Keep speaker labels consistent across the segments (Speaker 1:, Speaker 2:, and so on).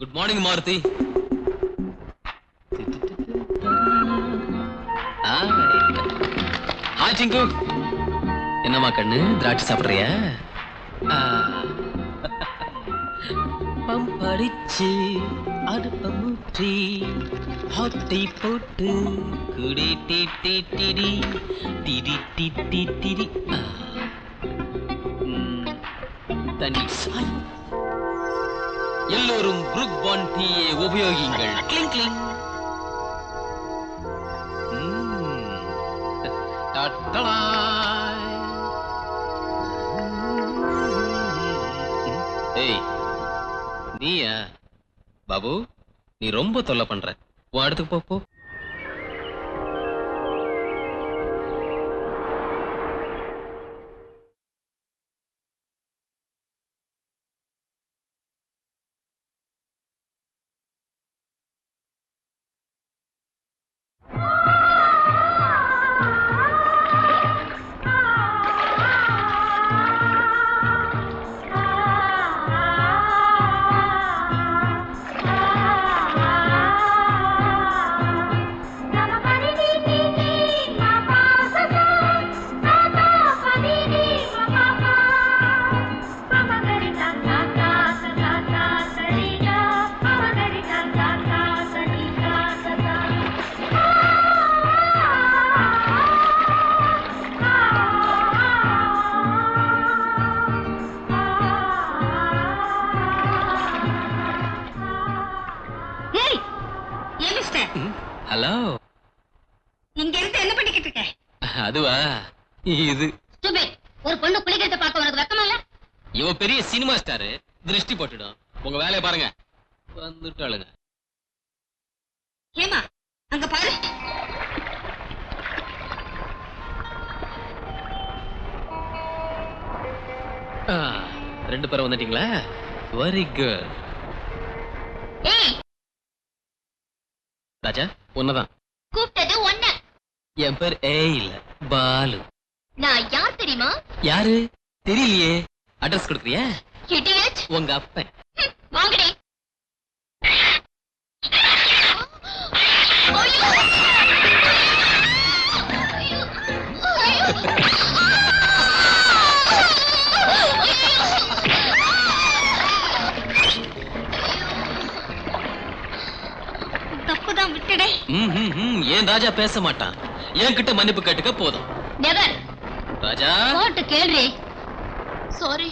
Speaker 1: Good morning Maruti. Hi சிங்கு. என்னம்மா கண்ணு, திராட்சை சாப்பிடுறியா? பம்படிச்சு அடுப்ப மூற்றி ஹாட்டி போட்டு குடி டி டி டிடி டிடி டி டி டிடி தனி சாய். எல்லோரும் புரூக் பாண்ட் டீயை உபயோகிங்கள். கிளிங் கிளிங். ஏய் நீயா பாபு, நீ ரொம்ப தொல்லை பண்ற. உன் இடத்துக்கு போ. ஹலோ,
Speaker 2: இங்க இருந்து என்ன பண்ணிக்கிட்டு இருக்க?
Speaker 1: அதுவா, இது
Speaker 2: ஒரு பொண்ணு குளிக்கிறத பார்க்க உனக்கு வெக்கமா இல்ல?
Speaker 1: இவ பெரிய சினிமா ஸ்டார், திருஷ்டி போட்டுடும். உங்க வேலையை பாருங்க. வந்துட்டாளுங்க.
Speaker 2: ஏமா அங்க பாரு.
Speaker 1: ரெண்டு பேரும் வந்துட்டீங்களா? Very good. ராஜா, உன்னதான்
Speaker 2: கூப்பிட்டது ஒன்ன.
Speaker 1: என் பேர் இல்ல, பாலு.
Speaker 2: நான் யார் தெரியுமா?
Speaker 1: யாரு தெரியலையே. அட்ரஸ் கொடுக்குறியா?
Speaker 2: இடியட்.
Speaker 1: உங்க அப்பன்.
Speaker 2: வாங்கடி. தப்புதான், விட்டுடே.
Speaker 1: ஏன் ராஜா பேச மாட்டான்? என்கிட்ட மன்னிப்பு கேட்டுக்க போதும்.
Speaker 2: நெவர்.
Speaker 1: ராஜா
Speaker 2: போட்டு கேள்வி. சாரி.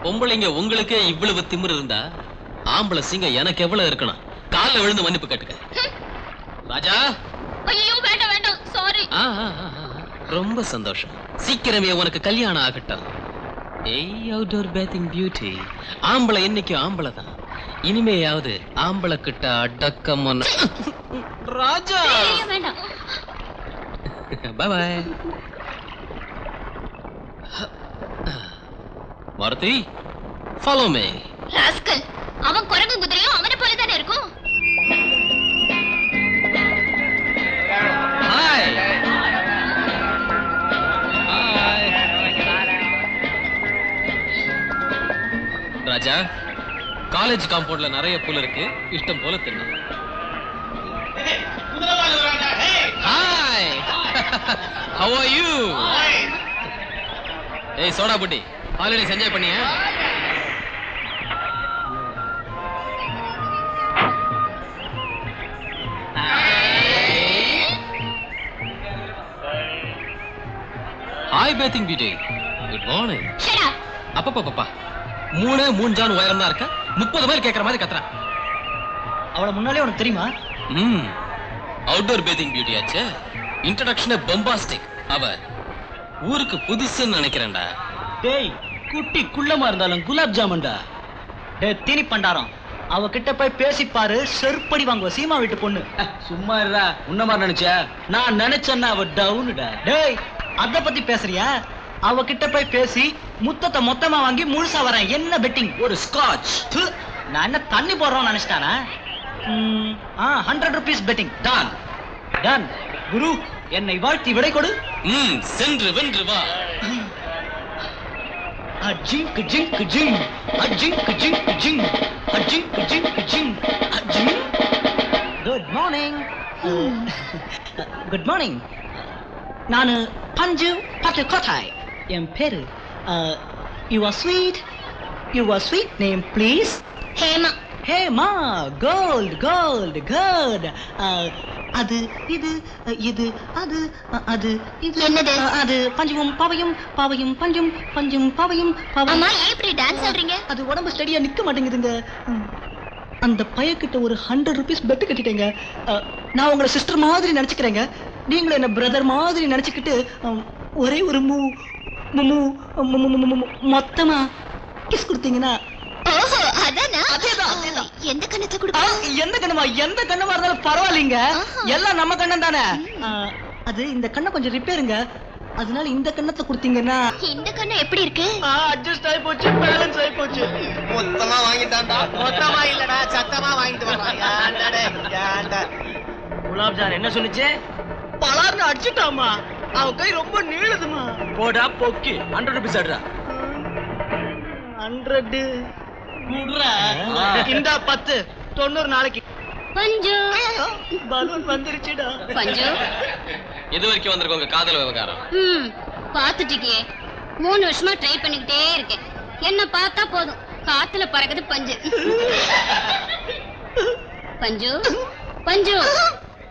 Speaker 1: பொம்பளைங்க உங்களுக்கே இவ்வளவு திமிரு இருந்தா, ஆம்பளை சிங்க எனக்கு எவ்வளவு இருக்கணும்? கால்ல விழுந்து மன்னிப்பு கேட்டுக்க. ராஜா.
Speaker 2: ஐயோ வேண்டாம் வேண்டாம், சாரி.
Speaker 1: ரொம்ப சந்தோஷம். சீக்கிரமே உனக்கு கல்யாணம் ஆகட்டும். ஏய் அவுட்டோர் பேத்திங் பியூட்டி. ஆம்பளை இன்னைக்கு ஆம்பளை தான். இனிமேயாவது ஆம்பளை கிட்ட அடக்கம். ராஜா
Speaker 2: வேண்டாம்.
Speaker 1: Bye bye. Maruthi, follow me.
Speaker 2: Rascal, அவன் குரங்கு குதிரையும் அவனை போல தானே இருக்கும்.
Speaker 1: ஹாய். ராஜா, காலேஜ் காம்பவுண்ட்ல நிறைய புல் இருக்கு. இஷ்டம் போல தின்னு. ஹாய். How are you? ஏய் சோடா புட்டி, ஹாலிடேஸ் என்ஜாய் பண்ணியா? Hi bathing beauty. Good morning.
Speaker 2: Shut up.
Speaker 1: அப்பப்பா, 3 ஜான் உயரம் தான் இருக்க. 30 மைல் கேட்கற மாதிரி கத்துறான்.
Speaker 3: அவள முன்னாலே உனக்கு தெரியுமா?
Speaker 1: அவுட்டோர் பேத்திங் பியூட்டி ஆச்சு. இன்ட்ரோடக்ஷன் பொம்பாஸ்டிக். அவ ஊருக்கு புதுசுன்னு நினைக்கிறேன்டா.
Speaker 3: டேய், குட்டி குள்ளமா இருந்தாலும் குலாப் ஜாமுன்டா. டேய் தீனி பண்டாரம், அவகிட்ட போய் பேசி பாரு, செருப்படி வாங்குவ. சீமா வீட்டு பொண்ணு. சும்மா இருடா. உன்ன மாதிரி நினைச்ச? நான் நினைச்சேன்னா அவ டவுனுடா. டேய், அத பத்தி பேசுறியா? அவகிட்ட போய் பேசி முத்தத்தை மொத்தமா வாங்கி முழுசா வரேன். என்ன பெட்டிங்? ஒரு ஸ்காட்ச். நான் என்ன தண்ணி போடுறோம் நினைச்சிட்டானா? 100 rupees betting. Done done. Guru, என்னை வாழ்த்தி விடை கொடு.
Speaker 1: சென்று வென்று வா.
Speaker 3: அஜிங்க் ஜிங்க் ஜிங், அஜிங்க் ஜிங்க் ஜிங். அஜிங் அஜிங் அஜிங் அஜிங். Good morning. Good morning. நான் பஞ்சு பட்டுக்கோட்டாய். என் பேரு your sweet name please.
Speaker 2: Hema.
Speaker 3: Hema. Gold gold good. அது இது இது அது அது இது
Speaker 2: என்னது?
Speaker 3: அது பஞ்சும் பாவையும் பாவையும் பஞ்சும் பஞ்சும் பாவையும்
Speaker 2: அம்மா ஏன் இப்படி டான்ஸ் ஆடுறீங்க?
Speaker 3: அது உடம்பு ஸ்டடியா நிக்க மாட்டேங்குதுங்க. அந்த பையக்கிட்ட ஒரு 100 rupees பெட்டு கட்டிட்டேங்க. நான் உங்களை சிஸ்டர் மாதிரி நினைச்சுக்கிறேங்க. நீங்களும் என்ன பிரதர் மாதிரி நினைச்சுக்கிட்டு ஒரே ஒரு மொத்தமா கிஸ் கொடுத்தீங்கன்னா.
Speaker 2: ஓஹோ அதானா?
Speaker 3: அதேதான்.
Speaker 2: எந்த கண்ணத்தை கொடுப்பா?
Speaker 3: எந்த கண்ணமா இருந்தாலும் பரவாயில்லைங்க. எல்லாம் நம்ம கண்ணம் தானே. அது இந்த கண்ணை கொஞ்சம் ரிப்பேருங்க. அதனால இந்த கண்ணத்தை கொடுத்தீங்கன்னா.
Speaker 2: இந்த கண்ணு எப்படி இருக்கு?
Speaker 3: அட்ஜஸ்ட் ஆயி போச்சு, பேலன்ஸ் ஆயி போச்சு.
Speaker 4: மொத்தமா வாங்கிட்டான்டா. மொத்தமா இல்லடா, சத்தமா வாங்கிட்டு வர்றான். ஏன்டா
Speaker 3: குலாப் ஜான் என்ன சொன்னுச்சு? பலார்னு அடிச்சுட்டாமா. அவன் கை ரொம்ப நீளுதுமா. போடா போக்கி 100 rupees ஆடுறா. 100 குடுறா. இந்த 10 90 நாளைக்கு.
Speaker 2: பஞ்சு
Speaker 3: பலூன் வந்துருச்சுடா.
Speaker 2: பஞ்சு
Speaker 1: இது வரைக்கும் வந்திருக்கோங்க காதல் விவகாரம்.
Speaker 2: பாத்துட்டீங்க. 3 வருஷமா ட்ரை பண்ணிக்கிட்டே இருக்கேன். என்ன பார்த்தா போதும் காத்துல பறக்குது பஞ்சு. பஞ்சு பஞ்சு.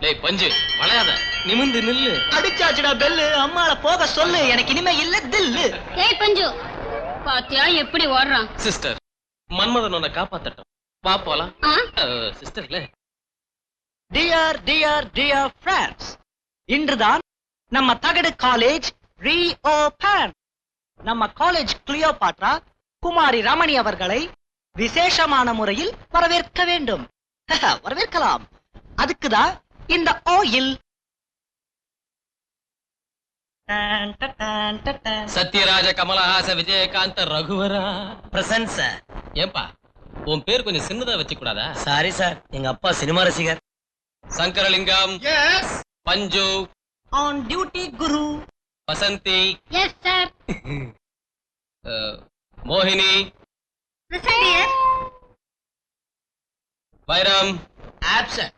Speaker 1: டேய் பஞ்சு வளையாத, நிமிந்து நில்லு.
Speaker 3: அடிச்சாச்சுடா பெல்லு. அம்மால போக சொல்லு, எனக்கு இனிமே இல்ல தில்லு.
Speaker 2: ஏய் பஞ்சு, பாத்தியா எப்படி ஓடுறான்?
Speaker 1: சிஸ்டர், மன்மதன் உன்னை காப்பாத்தட்டும். வா போலாம். சிஸ்டர் இல்ல.
Speaker 3: டியர் டியர் டியர் ஃப்ரெண்ட்ஸ், இன்றுதான் நம்ம தகடு காலேஜ் ரீஓபன். நம்ம காலேஜ் கிளியோபாட்ரா குமாரி ரமணி அவர்களை விசேஷமான முறையில் வரவேற்க வேண்டும். வரவேற்கலாம். அதுக்குதான் இந்த ஓயில்.
Speaker 1: சத்யராஜ கமலஹாச விஜயகாந்த ரகுவரா
Speaker 4: பிரசன்ட் சார்.
Speaker 1: ஏன்பா உன் பேர் கொஞ்சம் சின்னதா வச்சு கூடாதா?
Speaker 4: சாரி சார், எங்க அப்பா சினிமா ரசிகர்.
Speaker 1: சங்கரலிங்கம்.
Speaker 4: எஸ்.
Speaker 1: பஞ்சு.
Speaker 3: On duty Guru.
Speaker 1: Vasanthi.
Speaker 2: Yes sir.
Speaker 1: மோகினி. வைரம்.
Speaker 4: ஆப்சென்ட்.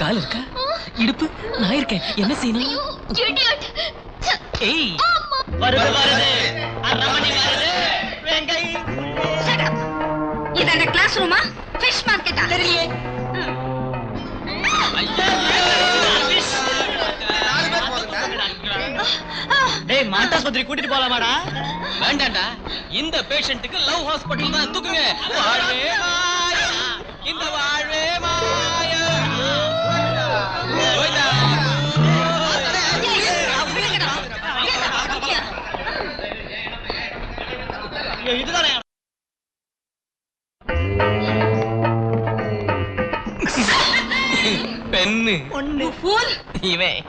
Speaker 1: கால் இருக்கா? இடுப்பு நான் இருக்கேன். என்ன செய்யணும்?
Speaker 2: இடியட்.
Speaker 1: ஏய்
Speaker 3: வருது வருது. ரமணி வருது. வெங்கை.
Speaker 2: இது அந்த கிளாஸ் ரூமா? ஃபிஷ் மார்க்கெட்டா?
Speaker 3: தெரியலையே. டேய் மாட்டாஸ்பத்திரி கூட்டிட்டு போலாமாடா?
Speaker 1: வேண்டாண்டா, இந்த பேஷண்ட்டுக்கு லவ் ஹாஸ்பிடல் தான். தூக்குங்க. வாழ்வே மாயா, இந்த வாழ்வே மாயா. கோவிந்தா.
Speaker 3: இதுதானே
Speaker 1: பெண்ணு
Speaker 3: ஒண்ணு.
Speaker 2: ஃபூல்.
Speaker 1: இவன்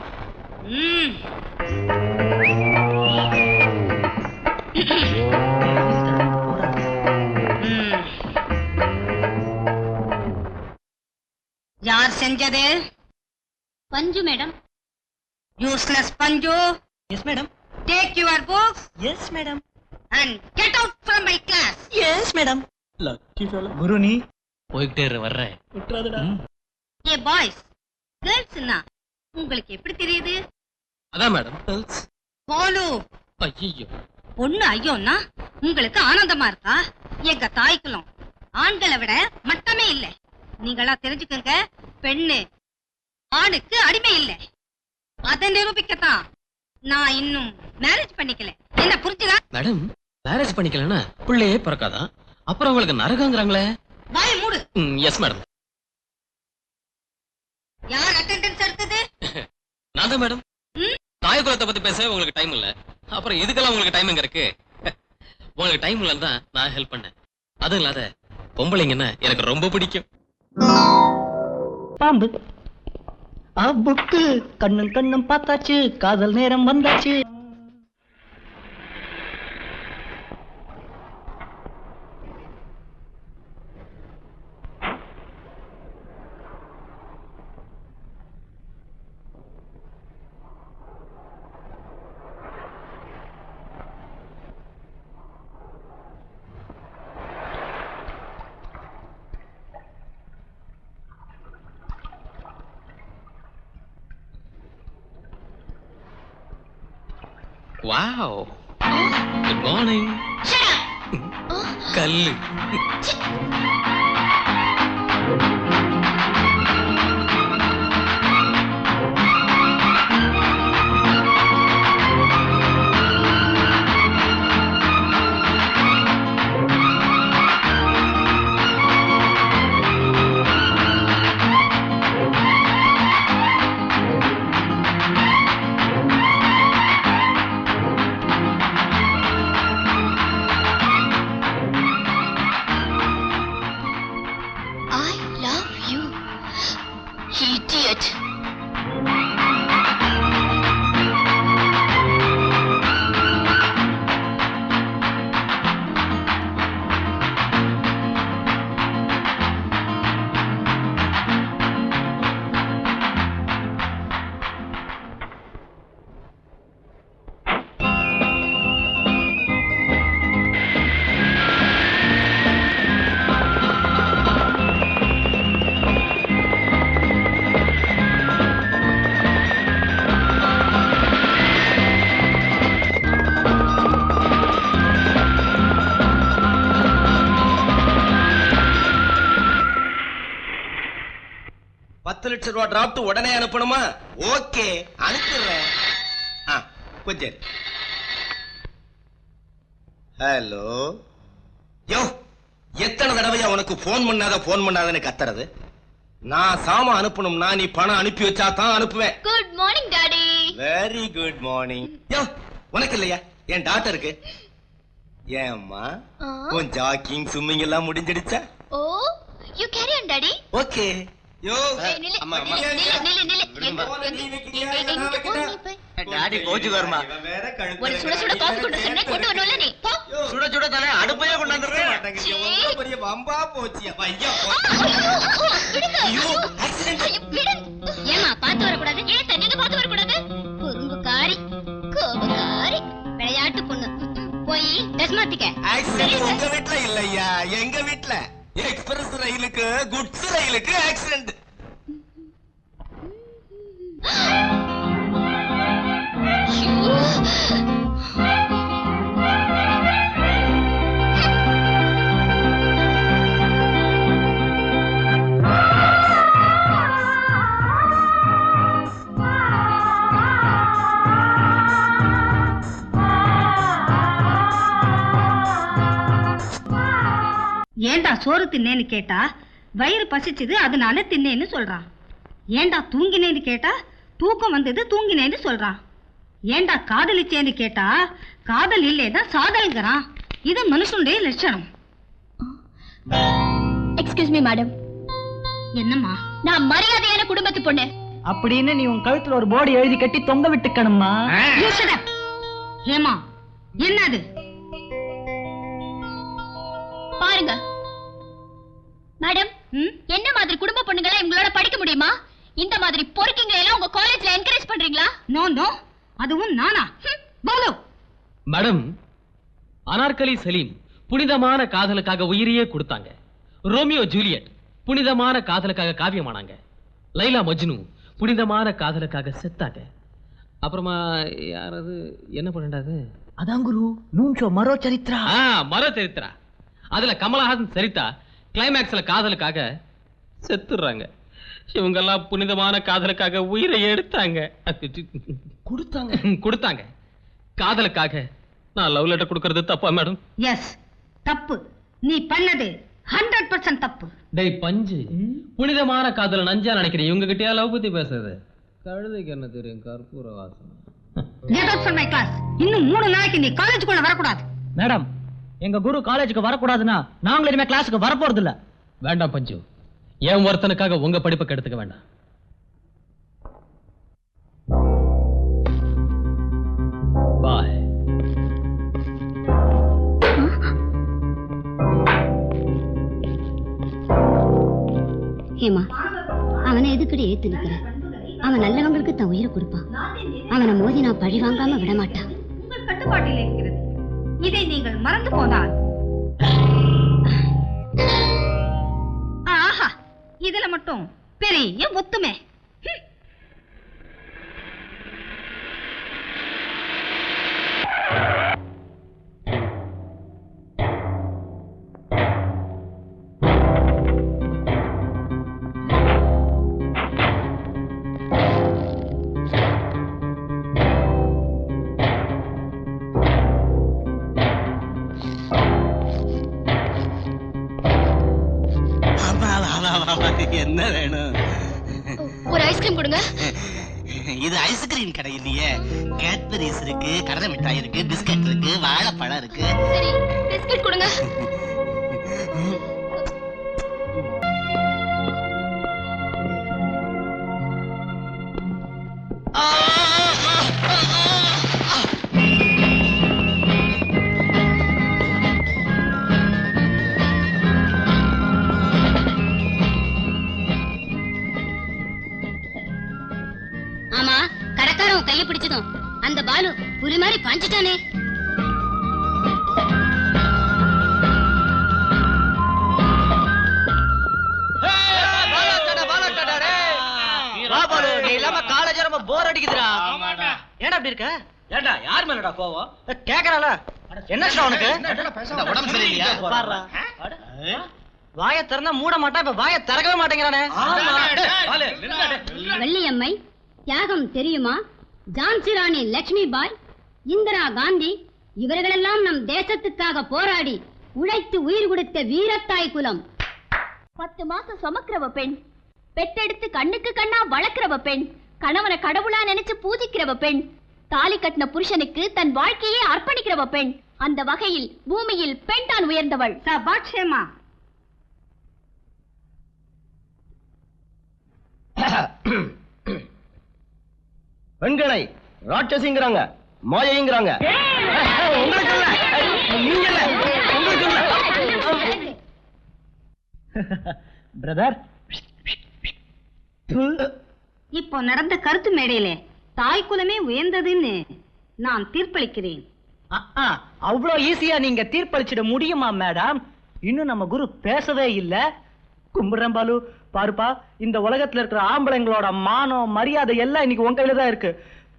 Speaker 5: யார் செஞ்சது?
Speaker 2: Panchu madam.
Speaker 5: Useless Panchu.
Speaker 3: Yes madam.
Speaker 5: Take your books
Speaker 3: yes madam.
Speaker 5: And get out from my class.
Speaker 3: Yes madam. Lucky fellow. Guru நீ
Speaker 1: போய்கிட்டே வர்றேன்.
Speaker 3: விட்டுறாதடா.
Speaker 5: ஏ பாய்ஸ், கேர்ள்ஸ்னா உங்களுக்கு எப்படி தெரியுது?
Speaker 1: அதான் மேடம். கேர்ள்ஸ்.
Speaker 5: பாலு,
Speaker 1: ஐயோ.
Speaker 5: பொண்ணு ஐயோன்னா உங்களுக்கு ஆனந்தமா இருக்கா? எங்க தாய்க்குலம் ஆண்களை விட மட்டமே இல்லை. நீங்களா தெரிஞ்சுக்கங்க, பெண்ணு ஆணுக்கு அடிமை இல்லை. அதை நிரூபிக்கத்தான் நான் இன்னும் மேரேஜ் பண்ணிக்கல. என்ன புரிஞ்சுதா?
Speaker 1: மேடம் மேரேஜ் பண்ணிக்கலன்னா பிள்ளையே பிறக்காதான். அப்புறம் உங்களுக்கு நரகங்கிறாங்களே.
Speaker 5: வாய மூடு.
Speaker 1: Yes madam.
Speaker 5: யார் அட்டெண்டன்ஸ் எடுத்தது?
Speaker 1: நான் தான் மேடம். தாய் குலத்தை பத்தி பேச உங்களுக்கு டைம் இல்ல. அப்புறம் இதுக்கெல்லாம் உங்களுக்கு டைம் எங்க இருக்கு? உங்களுக்கு டைம் இல்லன்னு தான் நான் ஹெல்ப் பண்ணேன். அதுவும் இல்லாத பொம்பளைங்கன்னா எனக்கு ரொம்ப பிடிக்கும்.
Speaker 3: பாம்பு புக்கு கண்ணும் கண்ணும் பார்த்தாச்சு, காதல் நேரம் வந்தாச்சு.
Speaker 1: வாவ் குட் மார்னிங் கல்லு
Speaker 4: ₹10,00,000 டிராப்ட் உடனே அனுப்பணுமா? ஓகே, அனுப்பிடுறேன். கொஞ்சம். ஹலோ, யோ, எத்தனை தடவையா உனக்கு போன் பண்ணாதன்னு கத்துறது? நான் சாமான் அனுப்பணும்னா நீ பணம் அனுப்பி வச்சா தான் அனுப்புவேன்.
Speaker 2: Good morning daddy.
Speaker 4: Very good morning. யோ, உனக்கு இல்லையா? என் டாக்டருக்கு. ஏம்மா, உன் ஜாக்கிங் ஸ்விம்மிங் எல்லாம் முடிஞ்சிடுச்சா?
Speaker 2: Oh, you carry on daddy.
Speaker 4: Okay. யோ,
Speaker 2: அம்மா
Speaker 4: டாடி கோச்சு வருமா?
Speaker 2: ஒரு சுட சுட காபி கொண்டு சொன்னே கொண்டு வரணும்ல நீ. போ.
Speaker 4: சுட சுட தானே அடுப்பையே கொண்டு வந்துறேன். எவ்வளவு பெரிய வம்பா போச்சு. ஐயா. ஐயோ, ஆக்சிடென்ட்.
Speaker 2: ஏமா பாத்து வர கூடாது? ஏன் தண்ணிங்க பாத்து வர கூடாது? குறும்புக்காரி, கோபக்காரி, விளையாட்டு பொண்ணு. போய் ட்ரெஸ் மாத்திக்க.
Speaker 4: ஆக்சிடென்ட் உங்க வீட்ல இல்லையா, எங்க வீட்ல. எக்ஸ்பிரஸ் ரயிலுக்கு குட்ஸ் ரயிலுக்கு ஆக்சிடென்ட்.
Speaker 5: ஏண்டா சோறு தின்னேன்னு கேட்டா வயிறு பசிச்சது அதனால தின்னேன்னு சொல்றான். ஏண்டா தூங்கினேன்னு கேட்டா தூக்கம் வந்தது தூங்கினேன்னு சொல்றான். ஏண்டா காதலிச்சேன்னு கேட்டா காதல் இல்லைன்னா சாதல்ங்கிறான். இது மனுஷனுடைய லட்சணம்.
Speaker 2: Excuse me madam.
Speaker 5: என்னம்மா?
Speaker 2: நான் மரியாதையான குடும்பத்து பொண்ணு
Speaker 3: அப்படின்னு நீ உன் கழுத்துல ஒரு போர்டு எழுதி கட்டி தொங்க விட்டுக்கணுமா?
Speaker 5: ஏமா என்னது?
Speaker 2: பாருங்க மேடம், என்ன மாதிரி குடும்ப பொண்ணுங்களை உங்களோட படிக்க முடியுமா? இந்த மாதிரி பொறுக்கிங்களை எல்லாம் உங்க காலேஜ்ல என்கரேஜ் பண்றீங்களா?
Speaker 5: நோ நோ, அதுவும் நானா? போலோ
Speaker 1: மேடம், அனார்கலி சலீம் புனிதமான காதலுக்காக உயிரையே கொடுத்தாங்க. ரோமியோ ஜூலியட் புனிதமான காதலுக்காக காவியமானாங்க. லைலா மஜ்னு புனிதமான காதலுக்காக செத்தாங்க. அப்புறமா யாராவது என்ன பண்ணாது?
Speaker 3: அதான் குரு நூன்சோ மரோ சரித்ரா.
Speaker 1: மரோ சரித்ரா. அதுல கமலஹாசன் சரிதா கிளைமேக்ஸ்ல காதலுக்காக செத்துறாங்க. இவங்கெல்லாம் புனிதமான காதலுக்காக உயிரை எடுத்தாங்க, கொடுத்தாங்க. காதலுக்காக நான் லவ் லெட்டர் கொடுக்கறது தப்பா மேடம்?
Speaker 5: எஸ், தப்பு. நீ பண்ணது 100% தப்பு.
Speaker 1: டேய் பஞ்சு, புனிதமான காதல நஞ்சா நினைக்கிறேன். இவங்க கிட்டயா லவ் பத்தி பேசுறது? கழுதைக்கு என்ன தெரியும் கற்பூர வாசனை.
Speaker 5: Get out from my class. இன்னும் 3 நாளைக்கு நீ காலேஜுக்குள்ள வரக்கூடாது.
Speaker 3: மேடம், எங்க குரு காலேஜுக்கு வரக்கூடாதுன்னா நாங்களும் இனிமே கிளாஸுக்கு வரப்போறது இல்ல.
Speaker 1: வேண்டாம் பஞ்சு, என் ஒருத்தனுக்காக உங்க படிப்பை கெடுத்துக்க வேண்டாம். பாய்.
Speaker 2: ஏமா, அவனை எதுக்கடி ஏத்து நிக்கிற? அவன் நல்லவங்களுக்கு தன் உயிரை கொடுப்பான். அவனை மோதி நான் பழி வாங்காம விட மாட்டான்.
Speaker 5: உங்கள் கட்டுப்பாட்டில் இருக்கிறது. இதை நீங்கள் மறந்து போனால் ஆஹா, இதுல மட்டும் பெரிய ஒத்துமை.
Speaker 6: என்ன வேணும்?
Speaker 2: ஒரு ஐஸ்கிரீம் கொடுங்க.
Speaker 6: இது ஐஸ்கிரீம் கடை இல்லையே. கேட்பரிஸ் இருக்கு, கடலை மிட்டாய் இருக்கு, பிஸ்கட் இருக்கு, வாழைப்பழம் இருக்கு.
Speaker 2: சரி, பிஸ்கட் கொடுங்க.
Speaker 5: ஆமா, கடைக்காரன் கைய பிடிச்சதும் அந்த பாலு புலி மாதிரி பாஞ்சிட்டானே.
Speaker 3: காலேஜ் ரொம்ப போர் அடிக்குதுடா. ஏன்டா அப்படி இருக்க? ஏன்டா யார் மேலடா கோவம்? கேக்குறாள என்னடா உனக்கு?
Speaker 6: உடம்பு சரியில்லையா?
Speaker 3: பாருடா. வாயை திறந்தா மூட மாட்டா, இப்ப வாயை திறக்கவே மாட்டேங்கிறானே.
Speaker 5: வள்ளியம்மை தியாகம் தெரியுமா? ஜான்சி ராணி லட்சுமி பாய், இந்திரா காந்தி இவர்களெல்லாம் நம் தேசத்துக்காக போராடி உழைத்து உயிர் கொடுத்த வீரத்தாய் குலம்.
Speaker 2: 10 மாசம் சுமக்கிறவ பெண், பெத்தெடுத்து கண்ணுக்கு கண்ணா வளர்க்கிறவ பெண், கணவனை கடவுளா நினைச்சு பூஜிக்கிறவ பெண், தாலி கட்டின புருஷனுக்கு தன் வாழ்க்கையே அர்ப்பணிக்கிறவ பெண். அந்த வகையில் பூமியில் பெண் தான் உயர்ந்தவள்.
Speaker 5: சபாட்சேமா.
Speaker 4: பெண்களை ராட்சசிங்கிறாங்க, மாயைங்கிறாங்க. உங்களுக்கு இல்ல, நீங்க இல்ல, உங்களுக்கு இல்ல.
Speaker 3: பிரதர்,
Speaker 5: இப்போ நடந்த கருத்து மேடையிலே தாய் குலமே உயர்ந்ததுன்னு நான் தீர்ப்பளிக்கிறேன்.
Speaker 3: அவ்வளவு ஈஸியா நீங்க தீர்ப்பளிச்சிட முடியுமா மேடம்? இன்னும் நம்ம குரு பேசவே இல்ல. கும்பிடுறேன் பாலு. பாருப்பா, இந்த உலகத்துல இருக்கிற ஆம்பளைங்களோட மானம் மரியாதை எல்லாம் இன்னைக்கு உன் கையில தான் இருக்கு.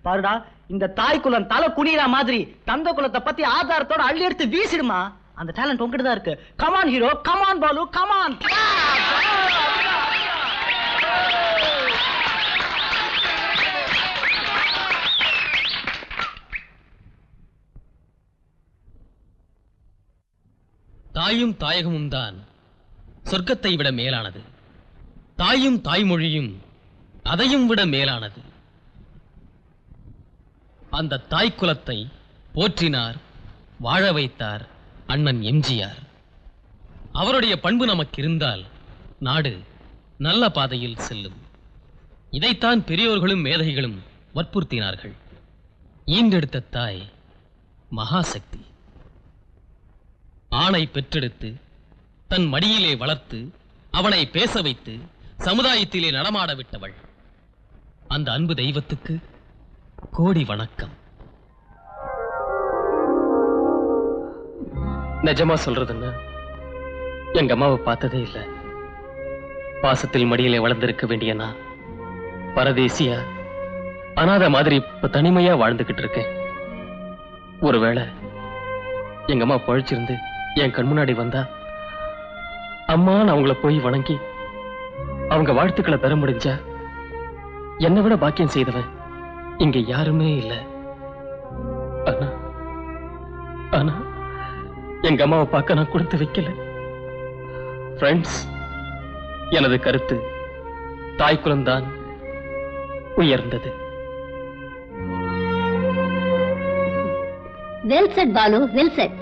Speaker 3: பாருடா, இந்த தாய் குலம் தலை குனிற மாதிரி தந்த குலத்தை பத்தி ஆதாரத்தோட அள்ளி எடுத்து வீசிடுமா. அந்த டேலண்ட் உங்ககிட்ட தான் இருக்கு. Come on hero, come on Balu, come on.
Speaker 1: தாயும் தாயகமும் தான் சொர்க்கத்தை விட மேலானது. தாயும் தாய்மொழியும் அதையும் விட மேலானது. அந்த தாய் குலத்தை போற்றினார், வாழ வைத்தார் அண்ணன் எம்ஜிஆர். அவருடைய பண்பு நமக்கு இருந்தால் நாடு நல்ல பாதையில் செல்லும். இதைத்தான் பெரியோர்களும் மேதைகளும் வற்புறுத்தினார்கள். ஈண்டெடுத்த தாய் மகாசக்தி. ஆணை பெற்றெடுத்து தன் மடியிலே வளர்த்து அவனை பேச வைத்து சமுதாயத்திலே நடமாட விட்டவள். அந்த அன்பு தெய்வத்துக்கு கோடி வணக்கம். நிஜமா சொல்றதுன்னா, எங்க அம்மாவை பார்த்ததே இல்லை. பாசத்தில் மடியிலே வளர்ந்திருக்க வேண்டிய நான் பரதேசியா அனாதை மாதிரி இப்ப தனிமையா வாழ்ந்துகிட்டு இருக்கேன். ஒருவேளை எங்க அம்மா பழிச்சிருந்து என் கண் முன்னாடி வந்தா, அம்மான்னு அவங்கள போய் வணங்கி அவங்க வாழ்த்துக்களை பெற முடிஞ்சா, என்னை விட பாக்கியம் செய்தவன் இங்க யாருமே இல்லை. ஆனா ஆனா எங்க அம்மாவை பார்க்க நான் கொடுத்து வைக்கல. ஃப்ரெண்ட்ஸ், எனது கருத்து தாய்க்குலம்தான் உயர்ந்தது.
Speaker 5: Well said Balu, well set.